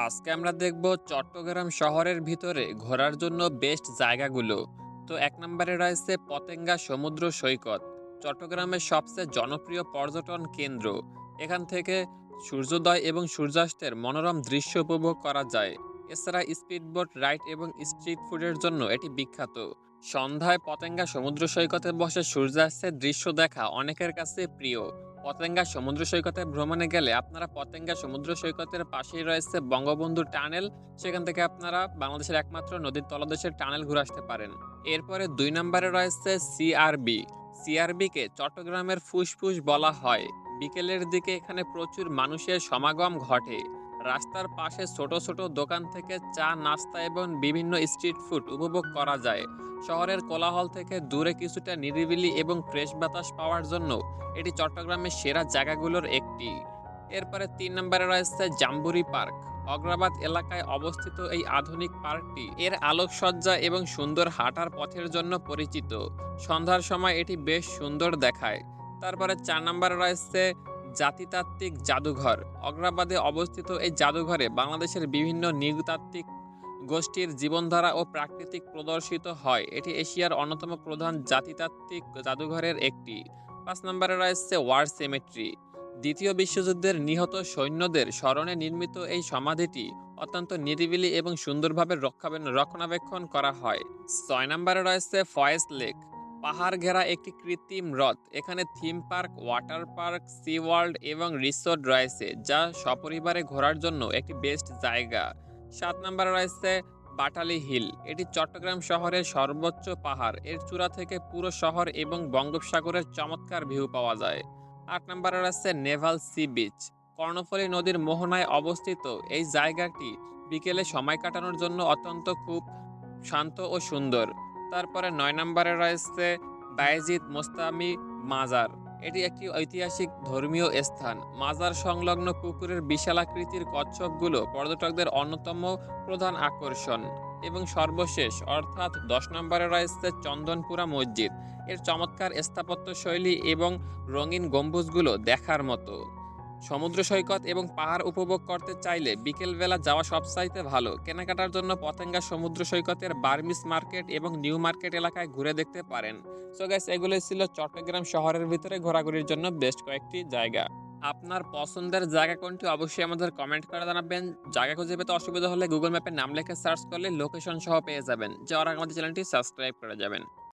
আজকে আমরা দেখব চট্টগ্রাম শহরের ভিতরে ঘোরার জন্য বেস্ট জায়গাগুলো। তো এক নম্বরে রয়েছে পতেঙ্গা সমুদ্র সৈকত, চট্টগ্রামের সবচেয়ে জনপ্রিয় পর্যটন কেন্দ্র। এখান থেকে সূর্যোদয় এবং সূর্যাস্তের মনোরম দৃশ্য উপভোগ করা যায়। এছাড়া স্পিডবোট রাইড এবং স্ট্রিট ফুডের জন্য এটি বিখ্যাত। সন্ধ্যায় পতেঙ্গা সমুদ্র সৈকতে বসে সূর্যাস্তের দৃশ্য দেখা অনেকের কাছে প্রিয়। পতেঙ্গা সমুদ্র সৈকতে ভ্রমণে গেলে আপনারা পতেঙ্গা সমুদ্র সৈকতের পাশেই রয়েছে বঙ্গবন্ধু টানেল। সেখান থেকে আপনারা বাংলাদেশের একমাত্র নদীর তলদেশের টানেল ঘুরে আসতে পারেন। এরপরে ২ নম্বরে রয়েছে সিআরবি। সিআরবিকে চট্টগ্রামের ফুসফুস বলা হয়। বিকেলের দিকে এখানে প্রচুর মানুষের সমাগম ঘটে। রাস্তার পাশে ছোট ছোট দোকান থেকে চা, নাস্তা এবং বিভিন্ন স্ট্রিট ফুড উপভোগ করা যায়। শহরের কোলাহল থেকে দূরে কিছুটা নিরিবিলি এবং ফ্রেশ বাতাস পাওয়ার জন্য এটি চট্টগ্রামের সেরা জায়গাগুলোর একটি। এরপরে ৩ নম্বরে রয়েছে জাম্বুরি পার্ক। অগ্রাবাদ এলাকায় অবস্থিত এই আধুনিক পার্কটি এর আলোকসজ্জা এবং সুন্দর হাঁটার পথের জন্য পরিচিত। সন্ধ্যার সময় এটি বেশ সুন্দর দেখায়। তারপরে ৪ নম্বরে রয়েছে জাতিতাত্ত্বিক জাদুঘর। অগ্রাবাদে অবস্থিত এই জাদুঘরে বাংলাদেশের বিভিন্ন নৃতাত্ত্বিক গোষ্ঠীর জীবনধারা ও প্রাকৃতিক প্রদর্শিত হয়। এটি এশিয়ার অন্যতম প্রধান জাতিতাত্ত্বিক জাদুঘরের একটি। ৫ নম্বরে রয়েছে ওয়ার সেমেট্রি। দ্বিতীয় বিশ্বযুদ্ধের নিহত সৈন্যদের স্মরণে নির্মিত এই সমাধিটি অত্যন্ত নিরিবিলি এবং সুন্দরভাবে রক্ষণাবেক্ষণ করা হয়। ৬ নম্বরে রয়েছে ফয়েজ লেক। পাহাড় ঘেরা একটি কৃত্রিম হ্রদ। এখানে theme park, water park, sea world এবং রিসোর্ট রয়েছে, যা সপরিবারে ঘোরার জন্য একটি বেস্ট জায়গা। ৭ নম্বরে রয়েছে বাটালি হিল। এটি চট্টগ্রাম শহরের সর্বোচ্চ পাহাড়। এর চূড়া থেকে পুরো শহর এবং বঙ্গোপসাগরের চমৎকার ভিউ পাওয়া যায়। ৮ নম্বরে রয়েছে নেভাল সি বিচ। কর্ণফুলী নদীর মোহনায় অবস্থিত এই জায়গাটি বিকেলে সময় কাটানোর জন্য অত্যন্ত খুব শান্ত ও সুন্দর। তারপরে ৯ নম্বরে রয়েছে বায়েজিদ মোস্তামি মাজার। এটি একটি ঐতিহাসিক ধর্মীয় স্থান। মাজার সংলগ্ন পুকুরের বিশালাকৃতির কচ্ছপগুলো পর্যটকদের অন্যতম প্রধান আকর্ষণ। এবং সর্বশেষ অর্থাৎ ১০ নম্বরে রয়েছে চন্দনপুরা মসজিদ। এর চমৎকার স্থাপত্যশৈলী এবং রঙিন গম্বুজগুলো দেখার মতো। সমুদ্র সৈকত এবং পাহাড় উপভোগ করতে চাইলে বিকেলবেলা যাওয়া সবচাইতে ভালো। কেনাকাটার জন্য পতেঙ্গা সমুদ্র সৈকতের বার্মিস মার্কেট এবং নিউ মার্কেট এলাকায় ঘুরে দেখতে পারেন। সো গাইস, এগুলোই ছিল চট্টগ্রাম শহরের ভিতরে ঘোরাঘুরির জন্য বেস্ট কয়েকটি জায়গা। আপনার পছন্দের জায়গা কোনটি অবশ্যই আমাদের কমেন্ট করে জানাবেন। জায়গা খুঁজে পেতে অসুবিধা হলে গুগল ম্যাপে নাম লিখে সার্চ করলে লোকেশন সহ পেয়ে যাবেন। যাওয়ার আগে আমাদের চ্যানেলটি সাবস্ক্রাইব করে যাবেন।